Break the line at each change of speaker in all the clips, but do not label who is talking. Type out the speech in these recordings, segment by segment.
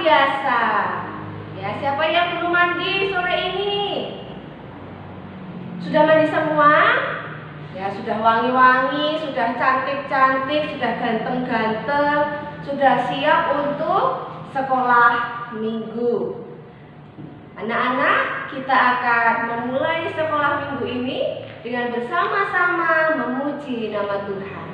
biasa. Ya, siapa yang belum mandi sore ini? Sudah mandi semua? Ya, sudah wangi-wangi, sudah cantik-cantik, sudah ganteng-ganteng, sudah siap untuk sekolah minggu. Anak-anak, kita akan memulai sekolah minggu ini dengan bersama-sama memuji nama Tuhan.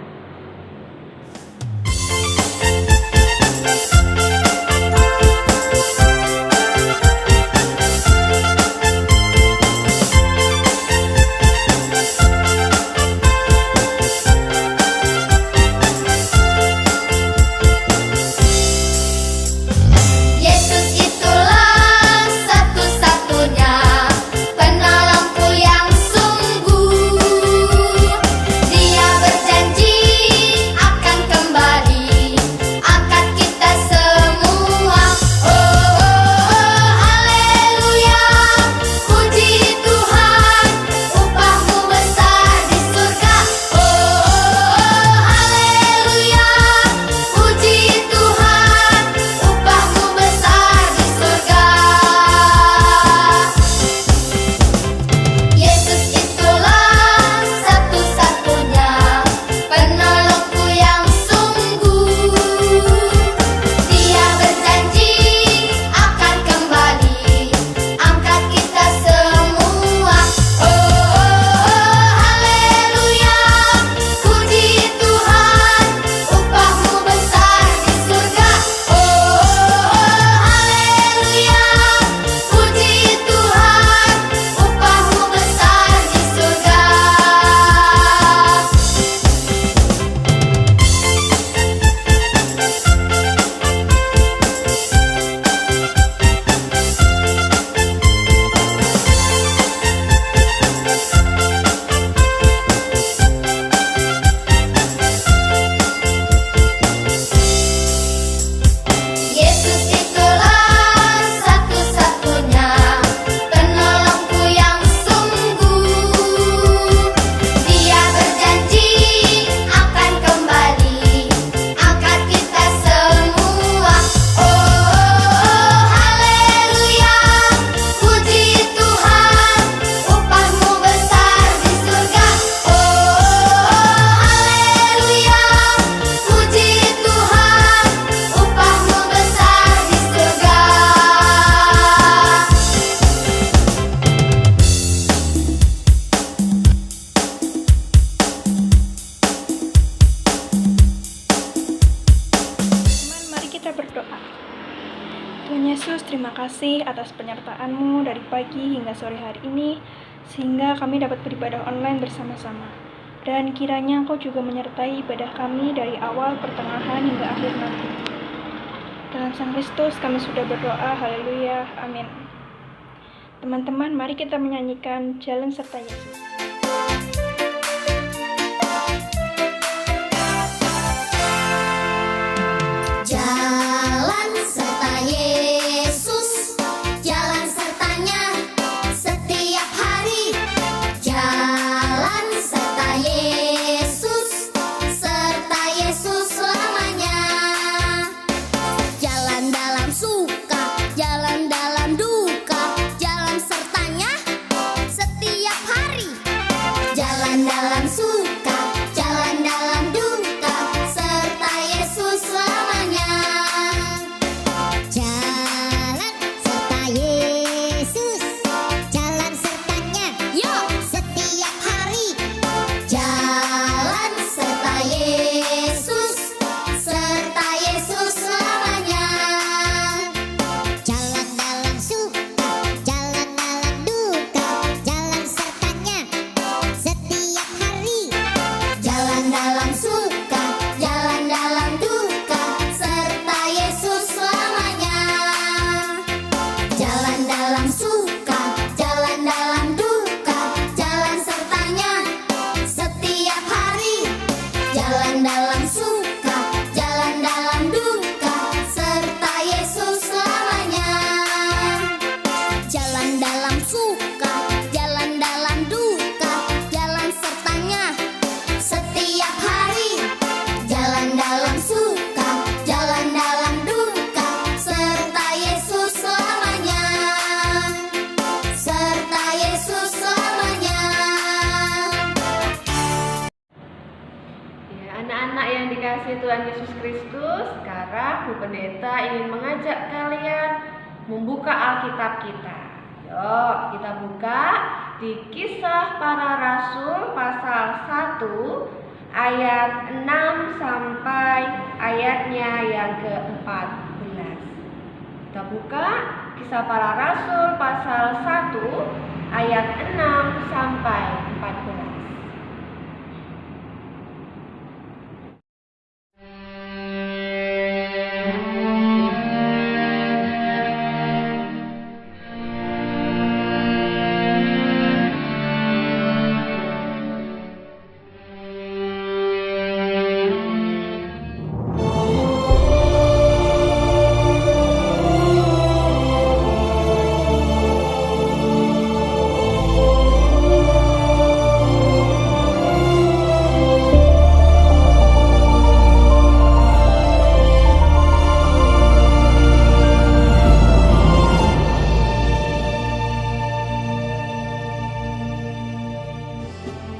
Berdoa. Tuhan Yesus, terima kasih atas penyertaan-Mu dari pagi hingga sore hari ini, sehingga kami dapat beribadah online bersama-sama. Dan kiranya Engkau juga menyertai ibadah kami dari awal, pertengahan, hingga akhir nanti. Dalam Sang Kristus kami sudah berdoa, haleluya, amin. Teman-teman, mari kita menyanyikan Jalan Serta Yesus.
Jalan dalam duka, jalan sertanya setiap hari.
Anak-anak yang dikasihi Tuhan Yesus Kristus, sekarang Bu Pendeta ingin mengajak kalian membuka Alkitab kita. Yuk, kita buka di Kisah Para Rasul pasal 1 ayat 6 sampai ayatnya yang ke-14. Kita buka Kisah Para Rasul pasal 1 ayat 6 sampai 14.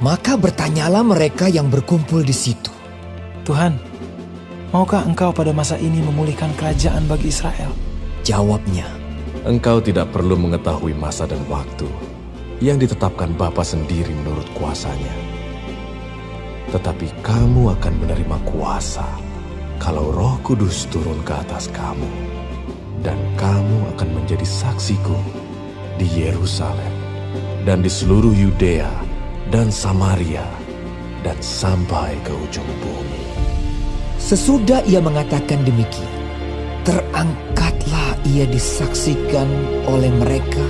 Maka bertanyalah mereka yang berkumpul di situ.
Tuhan, maukah Engkau pada masa ini memulihkan kerajaan bagi Israel?
Jawabnya,
Engkau tidak perlu mengetahui masa dan waktu yang ditetapkan Bapa sendiri menurut kuasanya. Tetapi kamu akan menerima kuasa kalau Roh Kudus turun ke atas kamu. Dan kamu akan menjadi saksiku di Yerusalem dan di seluruh Yudea dan Samaria, dan sampai ke ujung bumi.
Sesudah ia mengatakan demikian, terangkatlah ia disaksikan oleh mereka,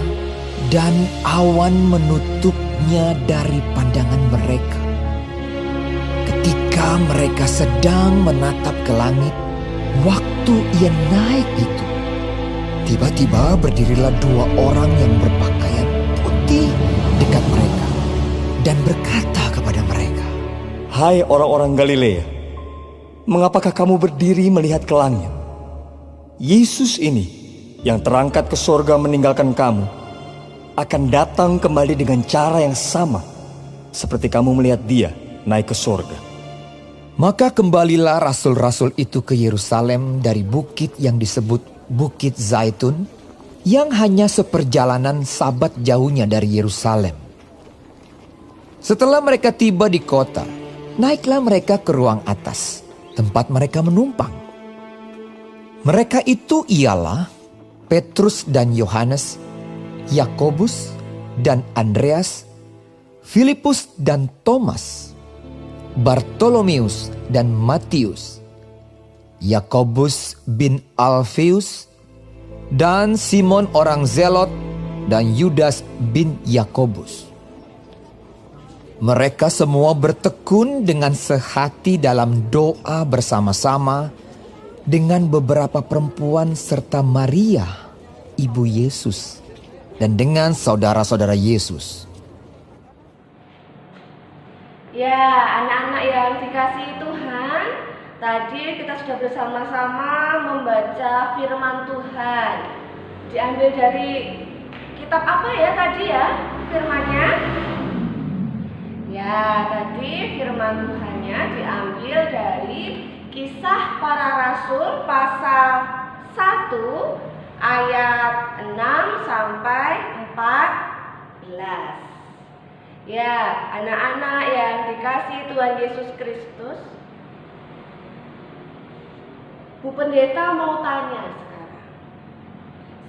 dan awan menutupnya dari pandangan mereka. Ketika mereka sedang menatap ke langit, waktu ia naik itu, tiba-tiba berdirilah 2 orang yang berpakaian putih dekat mereka, dan berkata kepada mereka,
"Hai orang-orang Galilea, mengapakah kamu berdiri melihat ke langit? Yesus ini yang terangkat ke sorga meninggalkan kamu, akan datang kembali dengan cara yang sama seperti kamu melihat dia naik ke sorga."
Maka kembalilah rasul-rasul itu ke Yerusalem dari bukit yang disebut Bukit Zaitun, yang hanya seperjalanan sabat jauhnya dari Yerusalem. Setelah mereka tiba di kota, naiklah mereka ke ruang atas, tempat mereka menumpang. Mereka itu ialah Petrus dan Yohanes, Yakobus dan Andreas, Filipus dan Thomas, Bartolomeus dan Matius, Yakobus bin Alfeus, dan Simon orang Zelot, dan Yudas bin Yakobus. Mereka semua bertekun dengan sehati dalam doa bersama-sama dengan beberapa perempuan serta Maria, ibu Yesus, dan dengan saudara-saudara Yesus.
Ya, anak-anak yang dikasihi Tuhan, tadi kita sudah bersama-sama membaca firman Tuhan. Diambil dari kitab apa ya tadi ya firmannya? Ya, tadi firman Tuhannya diambil dari Kisah Para Rasul pasal 1 ayat 6 sampai 14. Ya, anak-anak yang dikasihi Tuhan Yesus Kristus, Bu Pendeta mau tanya sekarang,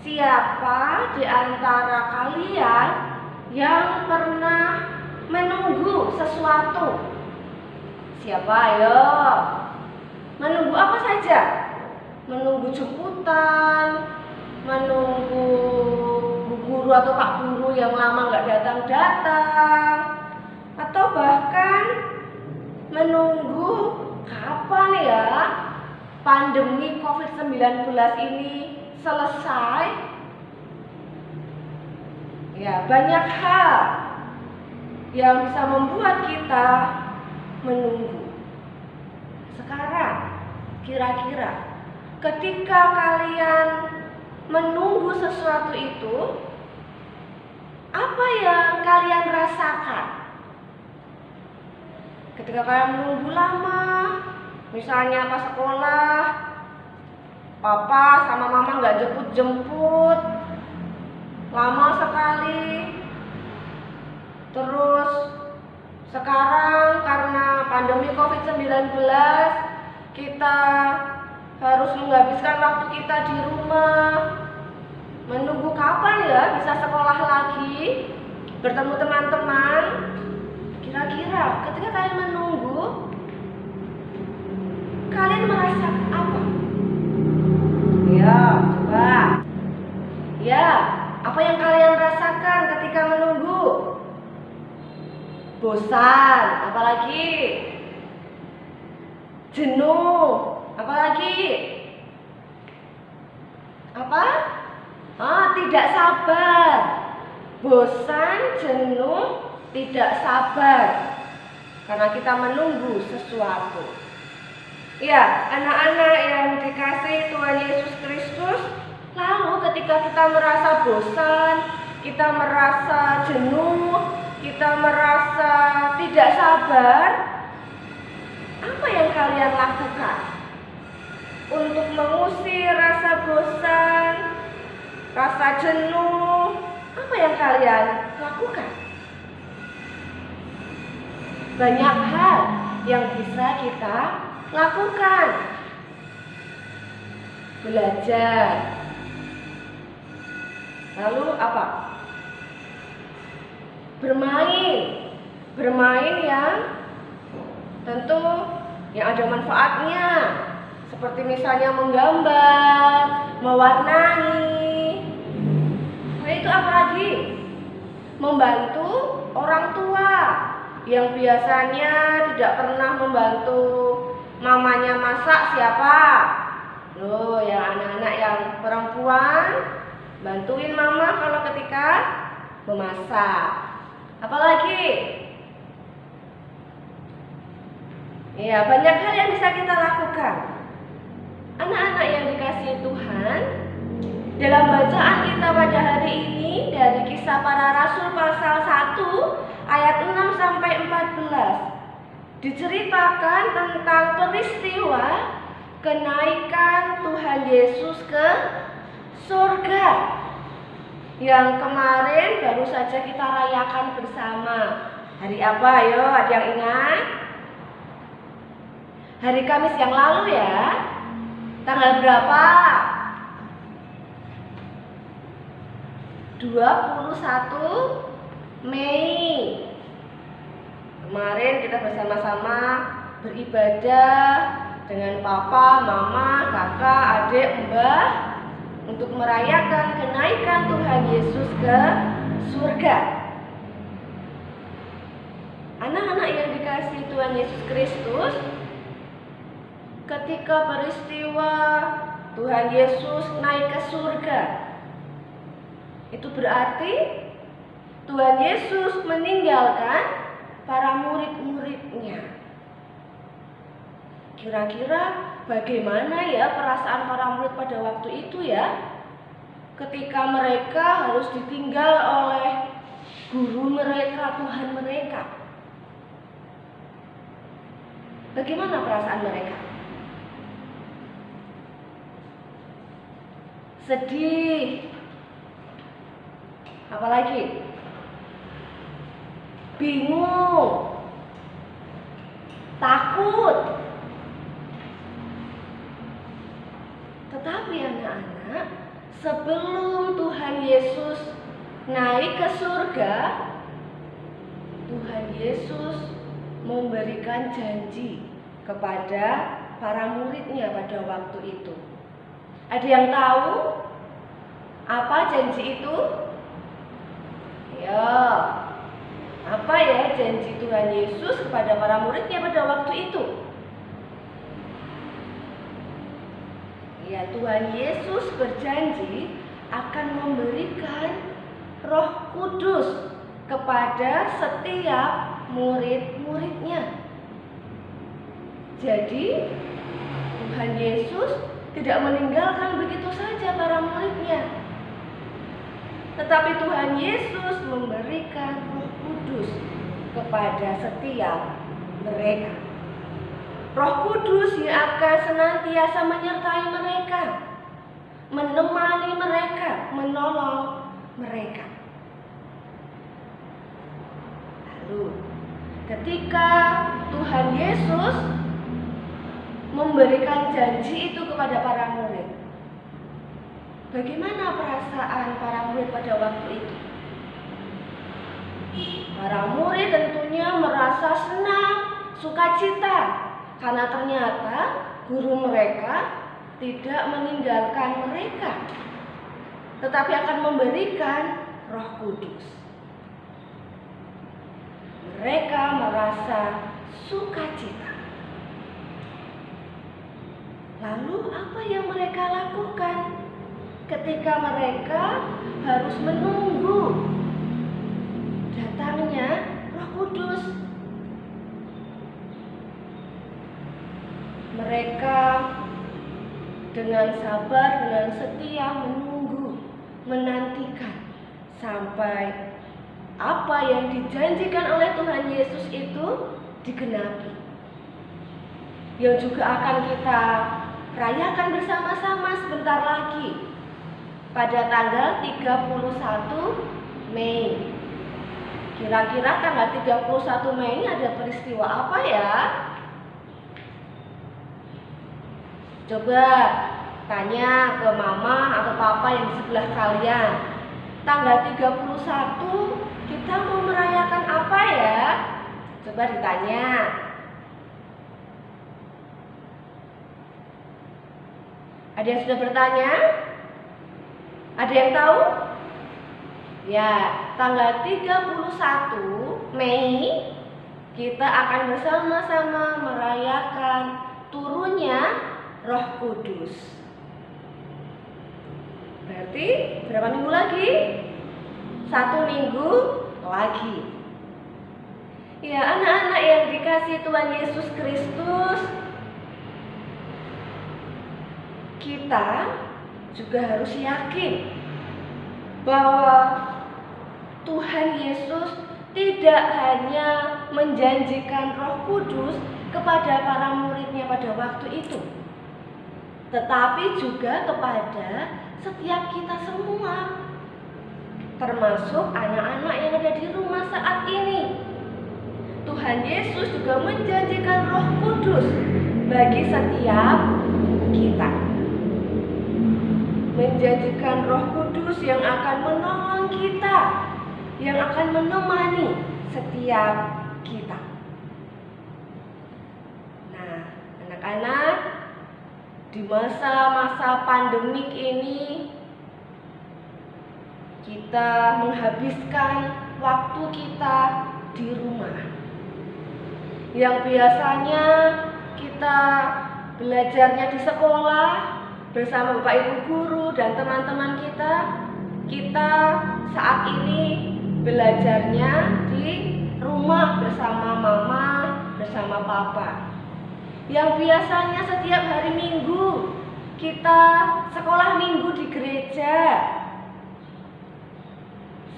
siapa di antara kalian yang pernah menunggu sesuatu? Siapa? Ayo. Menunggu apa saja? Menunggu jemputan, menunggu bu guru atau pak guru yang lama nggak datang-datang, atau bahkan menunggu kapan ya pandemi COVID-19 ini selesai. Ya, banyak hal yang bisa membuat kita menunggu. Sekarang, kira-kira ketika kalian menunggu sesuatu itu, apa yang kalian rasakan? Ketika kalian menunggu lama, misalnya pas sekolah, papa sama mama nggak jemput-jemput, lama sekali. Terus sekarang karena pandemi COVID-19, kita harus menghabiskan waktu kita di rumah, menunggu kapan ya bisa sekolah lagi, bertemu teman-teman. Kira-kira ketika kalian menunggu, kalian merasa apa? Ya, coba. Ya, apa yang kalian rasakan ketika menunggu? Bosan, apalagi? Jenuh, apalagi? Apa? Tidak sabar. Bosan, jenuh, tidak sabar. Karena kita menunggu sesuatu. Ya, anak-anak yang dikasihi Tuhan Yesus Kristus, lalu ketika kita merasa bosan, kita merasa jenuh, kita merasa tidak sabar, apa yang kalian lakukan untuk mengusir rasa bosan, rasa jenuh? Apa yang kalian lakukan? Banyak hal yang bisa kita lakukan. Belajar. Lalu apa? Bermain. Bermain yang tentu yang ada manfaatnya. Seperti misalnya menggambar, mewarnai. Nah, itu apa lagi? Membantu orang tua yang biasanya tidak pernah membantu mamanya masak. Siapa? Loh, yang anak-anak yang perempuan bantuin mama kalau ketika memasak. Apalagi? Ya, banyak hal yang bisa kita lakukan. Anak-anak yang dikasihi Tuhan, dalam bacaan kita pada hari ini dari Kisah Para Rasul pasal 1 ayat 6 sampai 14 diceritakan tentang peristiwa kenaikan Tuhan Yesus ke surga yang kemarin baru saja kita rayakan bersama. Hari apa? Ayo, ada yang ingat? Hari Kamis yang lalu ya. Tanggal berapa? 21 Mei. Kemarin kita bersama-sama beribadah dengan papa, mama, kakak, adik, mbah untuk merayakan kenaikan Tuhan Yesus ke surga. Anak-anak yang dikasihi Tuhan Yesus Kristus, ketika peristiwa Tuhan Yesus naik ke surga, itu berarti Tuhan Yesus meninggalkan para murid-muridnya. Kira-kira bagaimana ya perasaan para murid pada waktu itu ya? Ketika mereka harus ditinggal oleh guru mereka, Tuhan mereka. Bagaimana perasaan mereka? Sedih. Apalagi? Bingung. Takut. Tetapi anak-anak, sebelum Tuhan Yesus naik ke surga, Tuhan Yesus memberikan janji kepada para muridnya pada waktu itu. Ada yang tahu apa janji itu? Ya, apa ya janji Tuhan Yesus kepada para muridnya pada waktu itu? Ya, Tuhan Yesus berjanji akan memberikan Roh Kudus kepada setiap murid-muridnya. Jadi Tuhan Yesus tidak meninggalkan begitu saja para muridnya, tetapi Tuhan Yesus memberikan Roh Kudus kepada setiap mereka. Roh Kudus yang akan senantiasa menyertai mereka, menemani mereka, menolong mereka. Lalu, ketika Tuhan Yesus memberikan janji itu kepada para murid, bagaimana perasaan para murid pada waktu itu? Para murid tentunya merasa senang, sukacita, karena ternyata guru mereka tidak meninggalkan mereka, tetapi akan memberikan Roh Kudus. Mereka merasa sukacita. Lalu apa yang mereka lakukan ketika mereka harus menunggu datangnya Roh Kudus? Mereka dengan sabar, dengan setia menunggu, menantikan sampai apa yang dijanjikan oleh Tuhan Yesus itu digenapi. Yang juga akan kita rayakan bersama-sama sebentar lagi pada tanggal 31 Mei. Kira-kira tanggal 31 Mei ada peristiwa apa ya? Coba tanya ke mama atau papa yang di sebelah kalian. Tanggal 31 kita mau merayakan apa ya? Coba ditanya. Ada yang sudah bertanya? Ada yang tahu? Ya, tanggal 31 Mei kita akan bersama-sama merayakan turunnya Roh Kudus. Berarti berapa minggu lagi? 1 minggu lagi. Ya, anak-anak yang dikasihi Tuhan Yesus Kristus, kita juga harus yakin bahwa Tuhan Yesus tidak hanya menjanjikan Roh Kudus kepada para muridnya pada waktu itu, tetapi juga kepada setiap kita semua, termasuk anak-anak yang ada di rumah saat ini. Tuhan Yesus juga menjanjikan Roh Kudus bagi setiap kita. Menjanjikan Roh Kudus yang akan menolong kita, yang akan menemani setiap kita. Nah, anak-anak, di masa-masa pandemik ini kita menghabiskan waktu kita di rumah. Yang biasanya kita belajarnya di sekolah bersama Bapak Ibu guru dan teman-teman kita saat ini belajarnya di rumah bersama mama, bersama papa. Yang biasanya setiap hari Minggu kita sekolah minggu di gereja,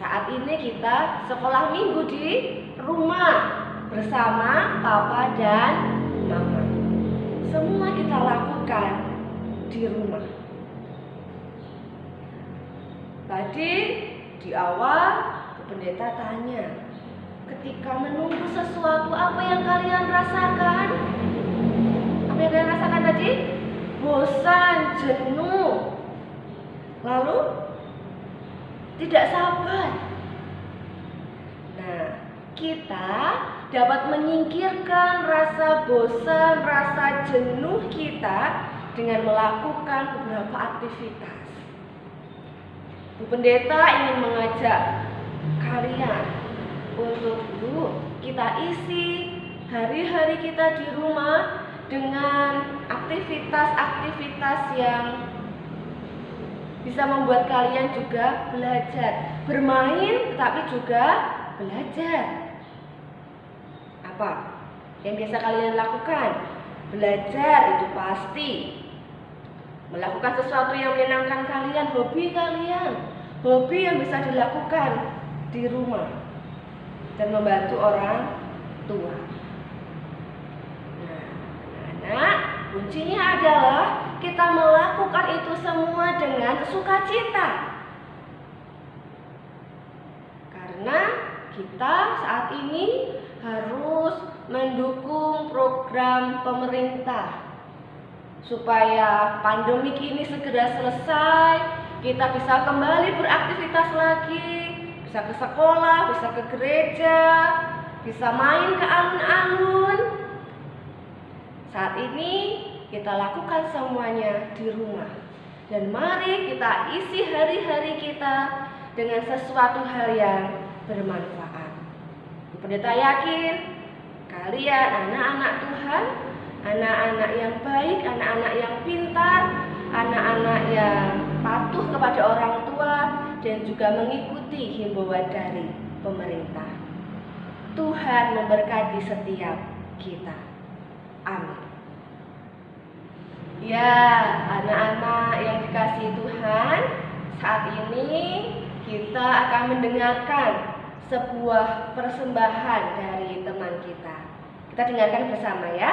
saat ini kita sekolah minggu di rumah bersama papa dan mama. Semua kita lakukan di rumah. Tadi di awal pendeta tanya, ketika menunggu sesuatu apa yang kalian rasakan? Apa yang kalian rasakan tadi? Bosan, jenuh, lalu tidak sabar. Nah, kita dapat menyingkirkan rasa bosan, rasa jenuh kita dengan melakukan beberapa aktivitas. Bu Pendeta ingin mengajak kalian untuk kita isi hari-hari kita di rumah dengan aktivitas-aktivitas yang bisa membuat kalian juga belajar, bermain tapi juga belajar. Apa yang biasa kalian lakukan? Belajar itu pasti. Melakukan sesuatu yang menyenangkan kalian, hobi kalian, hobi yang bisa dilakukan di rumah dan membantu orang tua. kuncinya adalah kita melakukan itu semua dengan sukacita. Karena kita saat ini harus mendukung program pemerintah supaya pandemik ini segera selesai, kita bisa kembali beraktivitas lagi, bisa ke sekolah, bisa ke gereja, bisa main ke alun-alun. Saat ini kita lakukan semuanya di rumah. Dan mari kita isi hari-hari kita dengan sesuatu hal yang bermanfaat. Pendeta yakin kalian anak-anak Tuhan, anak-anak yang baik, anak-anak yang pintar, anak-anak yang patuh kepada orang tua dan juga mengikuti himbauan dari pemerintah. Tuhan memberkati setiap kita. Amin. Ya, anak-anak yang dikasihi Tuhan, saat ini kita akan mendengarkan sebuah persembahan dari teman kita. Kita dengarkan bersama ya.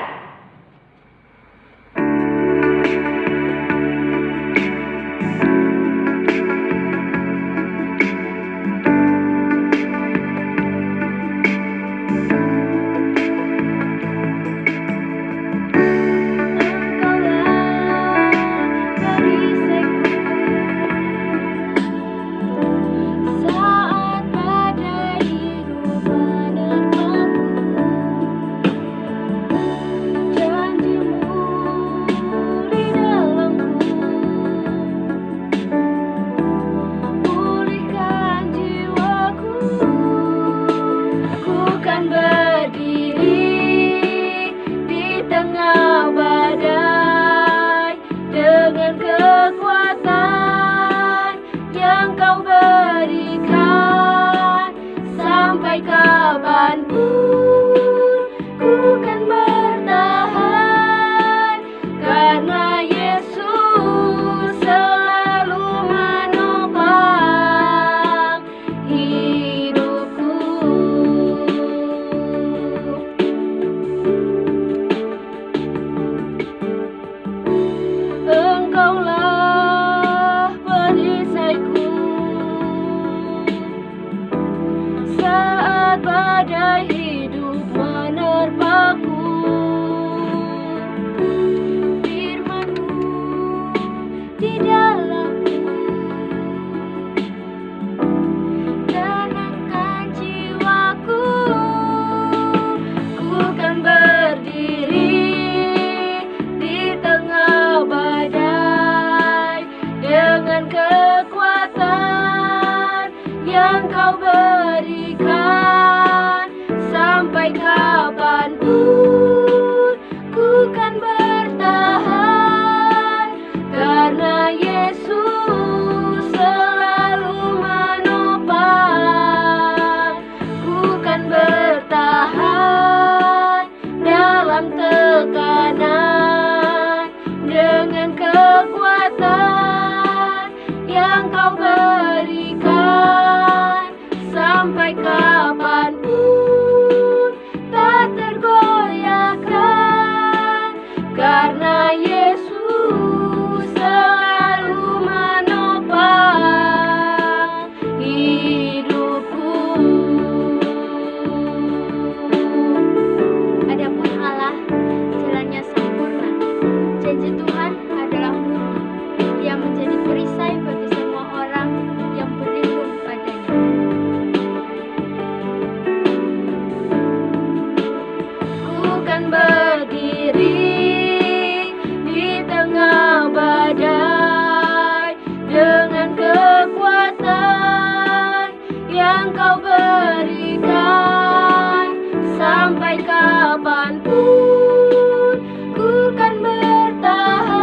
Sampai kapanpun ku kan bertahan.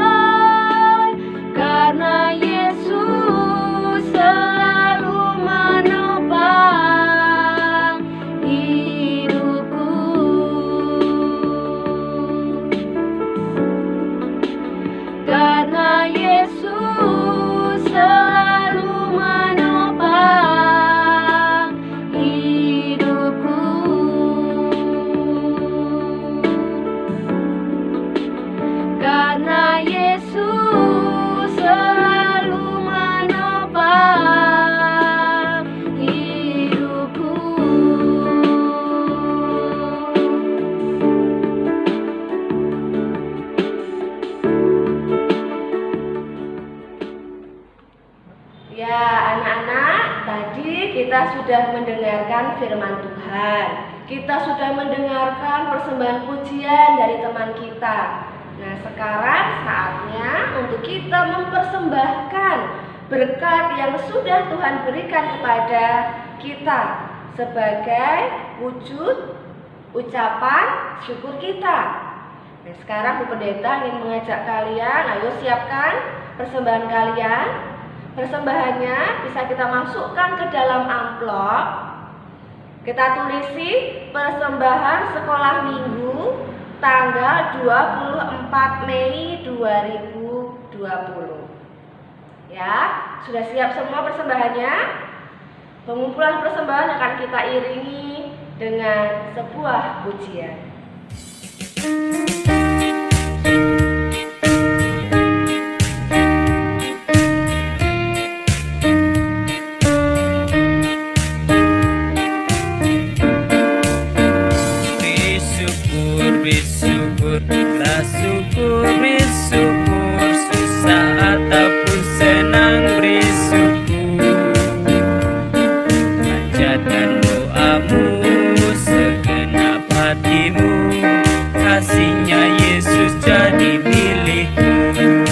kita sudah mendengarkan firman Tuhan. Kita sudah mendengarkan persembahan pujian dari teman kita. Nah, sekarang saatnya untuk kita mempersembahkan berkat yang sudah Tuhan berikan kepada kita sebagai wujud ucapan syukur kita. Nah, sekarang Bu Pendeta ingin mengajak kalian, ayo siapkan persembahan kalian. Persembahannya bisa kita masukkan ke dalam amplop. Kita tulisi persembahan sekolah minggu tanggal 24 Mei 2020. Ya, sudah siap semua persembahannya? Pengumpulan persembahan akan kita iringi dengan sebuah pujian.
Bersyukur, susah ataupun senang bersyukur. Panjatkan doamu, segenap hatimu, kasihnya Yesus jadi milikmu.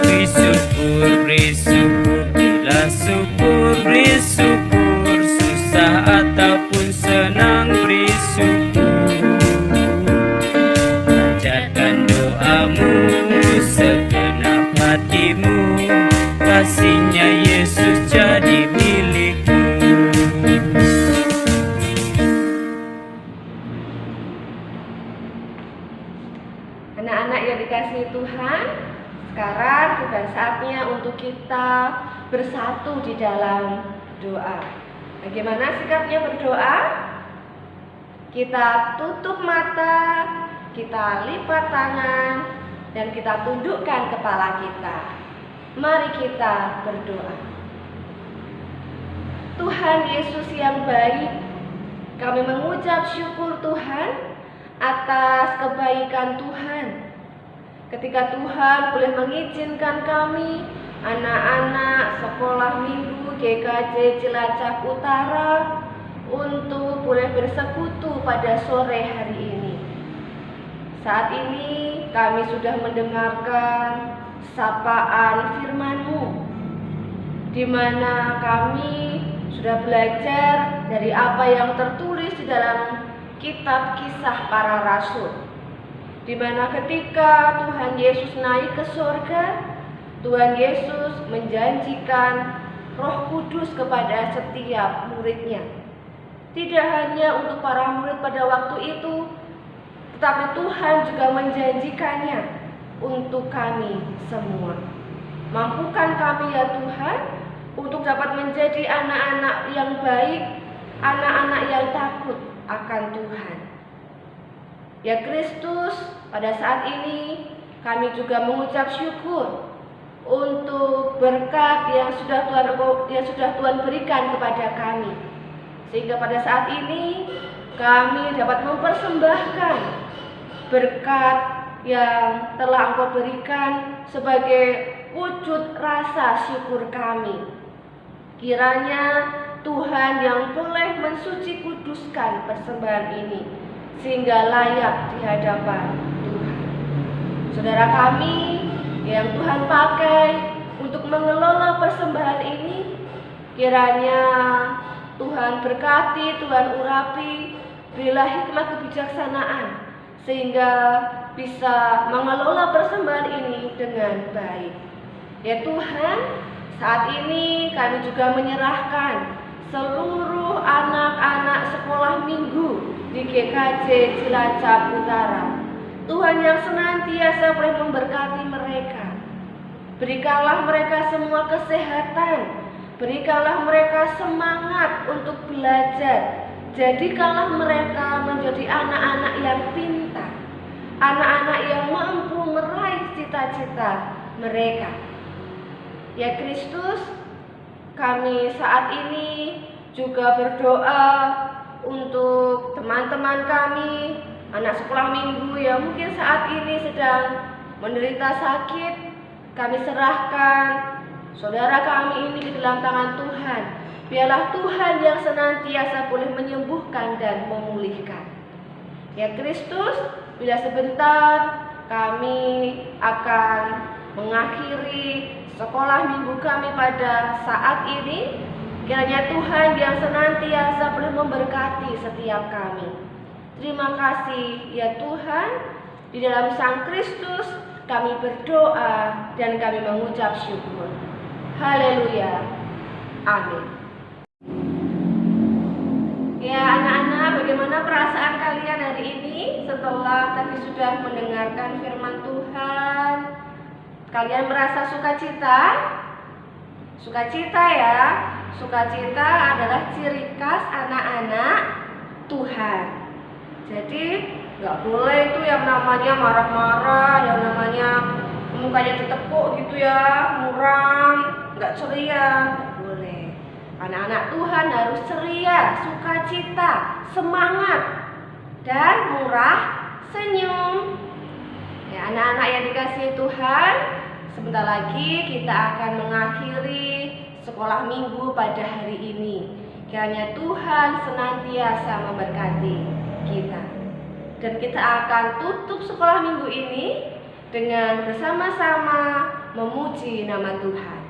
Bersyukur, bersyukur, bila syukur, bersyukur, susah ataupun senang bersyukur. Segenap hatimu, kasihnya Yesus jadi milikmu.
Anak-anak yang dikasihi Tuhan, sekarang tiba saatnya untuk kita bersatu di dalam doa. Bagaimana sikapnya berdoa? Kita tutup mata, kita lipat tangan, dan kita tundukkan kepala kita. Mari kita berdoa. Tuhan Yesus yang baik, kami mengucap syukur Tuhan atas kebaikan Tuhan. Ketika Tuhan boleh mengizinkan kami, anak-anak sekolah minggu GKJ Cilacap Utara, untuk boleh bersekutu pada sore hari ini. Saat ini kami sudah mendengarkan sapaan firman-Mu, di mana kami sudah belajar dari apa yang tertulis di dalam kitab Kisah Para Rasul, di mana ketika Tuhan Yesus naik ke surga, Tuhan Yesus menjanjikan Roh Kudus kepada setiap murid-Nya. Tidak hanya untuk para murid pada waktu itu, tetapi Tuhan juga menjanjikannya untuk kami semua. Mampukan kami ya Tuhan untuk dapat menjadi anak-anak yang baik, anak-anak yang takut akan Tuhan. Ya Kristus, pada saat ini kami juga mengucap syukur untuk berkat yang sudah Tuhan berikan kepada kami, sehingga pada saat ini kami dapat mempersembahkan berkat yang telah Engkau berikan sebagai wujud rasa syukur kami. Kiranya Tuhan yang boleh mensuci kuduskan persembahan ini sehingga layak di hadapan Tuhan. Saudara kami yang Tuhan pakai untuk mengelola persembahan ini, kiranya Tuhan berkati, Tuhan urapi, berilah hikmat kebijaksanaan sehingga bisa mengelola persembahan ini dengan baik. Ya Tuhan, saat ini kami juga menyerahkan seluruh anak-anak sekolah minggu di GKJ Cilacap Utara. Tuhan yang senantiasa boleh memberkati mereka. Berikanlah mereka semua kesehatan, berikanlah mereka semangat untuk belajar. Jadikanlah mereka menjadi anak-anak yang pintar, anak-anak yang mampu meraih cita-cita mereka. Ya Kristus, kami saat ini juga berdoa untuk teman-teman kami, anak sekolah minggu yang mungkin saat ini sedang menderita sakit. Kami serahkan saudara kami ini ke dalam tangan Tuhan. biarlah Tuhan yang senantiasa boleh menyembuhkan dan memulihkan. Ya Kristus, bila sebentar kami akan mengakhiri sekolah minggu kami pada saat ini, kiranya Tuhan yang senantiasa boleh memberkati setiap kami. Terima kasih ya Tuhan, di dalam Sang Kristus kami berdoa dan kami mengucap syukur. Haleluya. Amin. Ya anak-anak, bagaimana perasaan kalian hari ini setelah tadi sudah mendengarkan firman Tuhan? Kalian merasa sukacita? Sukacita ya. Sukacita adalah ciri khas anak-anak Tuhan. Jadi nggak boleh itu yang namanya marah-marah, yang namanya mukanya ditepuk gitu ya, muram, nggak ceria, nggak boleh. Anak-anak Tuhan harus ceria, sukacita, semangat, dan murah senyum. Ya, anak-anak yang dikasihi Tuhan, sebentar lagi kita akan mengakhiri sekolah minggu pada hari ini. Kiranya Tuhan senantiasa memberkati kita. Dan kita akan tutup sekolah minggu ini dengan bersama-sama memuji nama Tuhan.